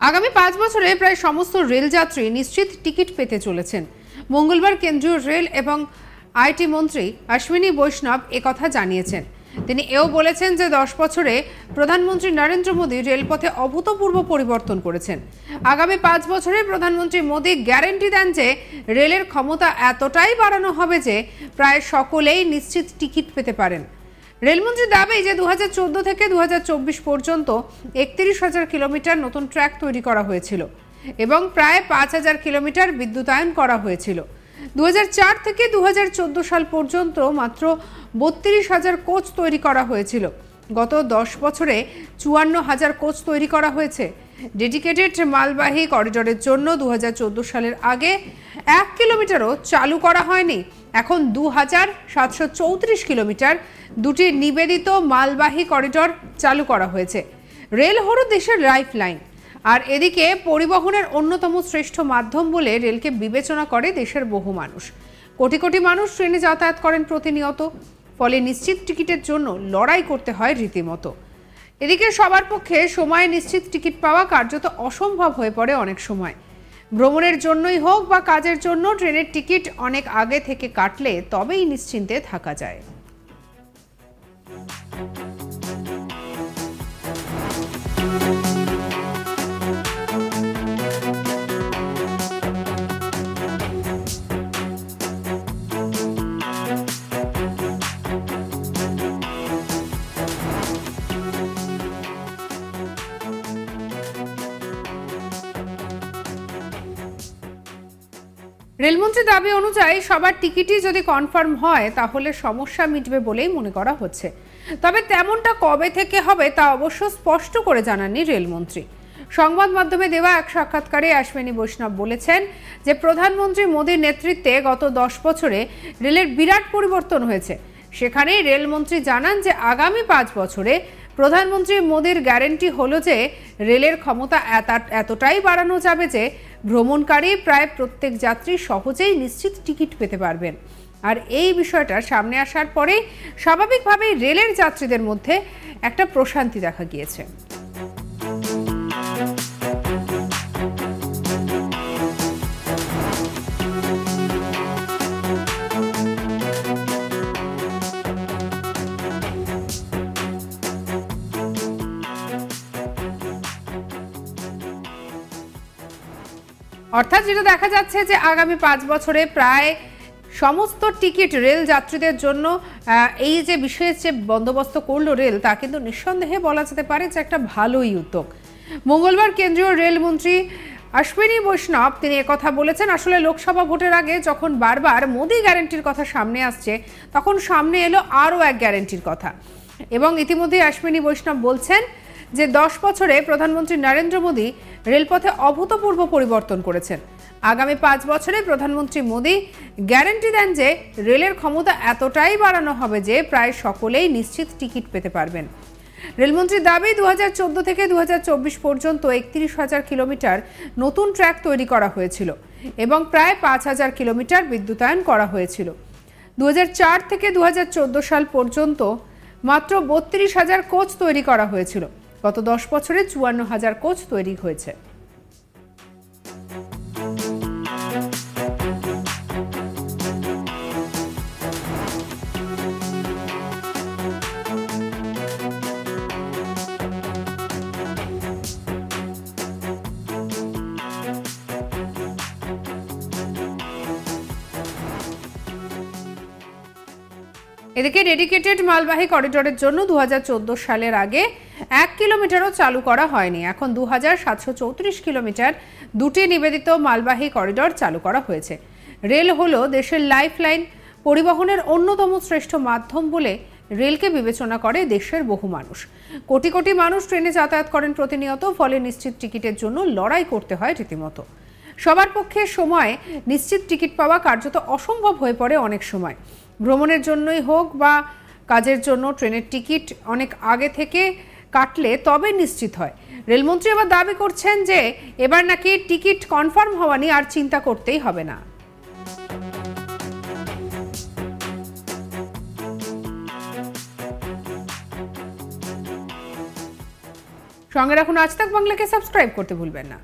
আগামী 5 বছরে প্রায় সমস্ত রেলযাত্রী নিশ্চিত টিকিট পেতে চলেছেন। মঙ্গলবার কেন্দ্রীয় রেল এবং আইটি মন্ত্রী অশ্বিনী বৈষ্ণব একথা জানিয়েছেন। তিনি এও বলেছেন যে 10 বছরে প্রধানমন্ত্রী নরেন্দ্র মোদী রেলপথে অভূতপূর্ব পরিবর্তন করেছেন। আগামী 5 বছরে প্রধানমন্ত্রী মোদী গ্যারান্টি দেন যে রেলের ক্ষমতা এতটাই বাড়ানো হবে যে প্রায় সকলেই নিশ্চিত টিকিট পেতে পারেন। রেলমন্ত্রীর দাবি যে 2014 থেকে 2024 পর্যন্ত 31,000 কিলোমিটার নতুন ট্র্যাক তৈরি করা হয়েছিল এবং প্রায় 5,000 কিলোমিটার বিদ্যুতায়ন করা হয়েছিল। 2004 থেকে 2014 সাল পর্যন্ত মাত্র 32,000 কোচ তৈরি করা হয়েছিল। গত 10 বছরে 54,000 কোচ তৈরি করা হয়েছে। ডেডিকেটেড মালবাহী করিডোরের জন্য 2014 সালের আগে 1 কিলোমিটারও চালু করা হয়নি। এখন 2,734 কিলোমিটার দুটি নিবেদিত মালবাহী করিডোর চালু করা হয়েছে। রেল হলো দেশের লাইফ লাইন, আর এদিকে পরিবহনের অন্যতম শ্রেষ্ঠ মাধ্যম বলে রেলকে বিবেচনা করে দেশের বহু মানুষ। কোটি কোটি মানুষ ট্রেনে যাতায়াত করেন প্রতিনিয়ত, ফলে নিশ্চিত টিকিটের জন্য লড়াই করতে হয় রীতিমতো। এদিকে সবার পক্ষে সময়ে নিশ্চিত টিকিট পাওয়া কার্যত অসম্ভব হয়ে পড়ে অনেক সময়। ভ্রমণের জন্যই হোক বা কাজের জন্য ট্রেনের টিকিট অনেক আগে থেকে কাটলে তবেই নিশ্চিন্তে থাকা যায়। রেলমন্ত্রীর দাবি অনুযায়ী সবার টিকিটই যদি কনফার্ম হয় তাহলে সমস্যা মিটবে বলেই মনে করা হচ্ছে। তবে তেমনটা কবে থেকে হবে তা অবশ্য স্পষ্ট করে জানাননি রেলমন্ত্রী। সংবাদ মাধ্যমে দেওয়া এক সাক্ষাৎকারে অশ্বিনী বৈষ্ণব বলেছেন যে প্রধানমন্ত্রী মোদীর নেতৃত্বে গত 10 বছরে রেলের বিরাট পরিবর্তন হয়েছে। সেখানেই রেলমন্ত্রী জানান যে আগামী 5 বছরে প্রধানমন্ত্রী মোদীর গ্যারান্টি হলো যে রেলের ক্ষমতা এতটাই বাড়ানো যাবে যে ভ্রমণকারী প্রায় প্রত্যেক যাত্রী সহজেই নিশ্চিত টিকিট পেতে পারবেন। আর এই বিষয়টা সামনে আসার পরেই স্বাভাবিকভাবেই রেলের যাত্রীদের মধ্যে একটা প্রশান্তি দেখা গিয়েছে। অর্থাৎ যেটা দেখা যাচ্ছে যে আগামী 5 বছরে প্রায় সমস্ত টিকিট রেল যাত্রীদের জন্য এই যে বিশেষ যে বন্দোবস্ত করলো রেল, তা কিন্তু নিঃসন্দেহে বলা যেতে পারে যে একটা ভালোই উদ্যোগ। মঙ্গলবার কেন্দ্রীয় রেলমন্ত্রী অশ্বিনী বৈষ্ণব তিনি একথা বলেছেন। আসলে লোকসভা ভোটের আগে যখন বারবার মোদি গ্যারান্টির কথা সামনে আসছে, তখন সামনে এলো আরও এক গ্যারান্টির কথা। এবং ইতিমধ্যে অশ্বিনী বৈষ্ণব বলছেন যে 10 বছরে প্রধানমন্ত্রী নরেন্দ্র মোদী রেলপথে অভূতপূর্ব পরিবর্তন করেছেন। আগামী 5 বছরে প্রধানমন্ত্রী মোদী গ্যারান্টি দেন যে রেলের ক্ষমতা এতটাই বাড়ানো হবে যে প্রায় সকলেই নিশ্চিত টিকিট পেতে পারবেন। রেলমন্ত্রীর দাবি 2014 থেকে 2024 পর্যন্ত 31,000 কিলোমিটার নতুন ট্র্যাক তৈরি করা হয়েছিল এবং প্রায় 5,000 কিলোমিটার বিদ্যুতায়ন করা হয়েছিল। 2004 থেকে 2014 সাল পর্যন্ত মাত্র 32,000 কোচ তৈরি করা হয়েছিল। গত 10 বছরে 54,000 কোচ তৈরি হয়েছে। এদিকে ডেডিকেটেড মালবাহী করিডোরের জন্য 2014 সালের আগে 1 কিলোমিটারও চালু করা হয়নি। এখন 2,734 কিলোমিটার দুটি নিবেদিত মালবাহী করিডোর চালু করা হয়েছে। রেল হলো দেশের লাইফ লাইন, পরিবহনের অন্যতম শ্রেষ্ঠ মাধ্যম বলে রেলকে বিবেচনা করে দেশের বহু মানুষ। কোটি কোটি মানুষ ট্রেনে যাতায়াত করেন প্রতিনিয়ত, ফলে নিশ্চিত টিকিটের জন্য লড়াই করতে হয় রীতিমতো। সবার পক্ষে সময়ে নিশ্চিত টিকিট পাওয়া কার্যত অসম্ভব হয়ে পড়ে অনেক সময়। ভ্রমণের জন্যই হোক বা কাজের জন্য ট্রেনের টিকিট অনেক আগে থেকে কাটলে তবে নিশ্চিত হয়। রেলমন্ত্রী আবার দাবি করছেন যে এবার নাকি টিকিট কনফার্ম হওয়া নিয়ে আর চিন্তা করতেই হবে না। সঙ্গে রাখুন আজ তাক বাংলাকে, সাবস্ক্রাইব করতে ভুলবেন না।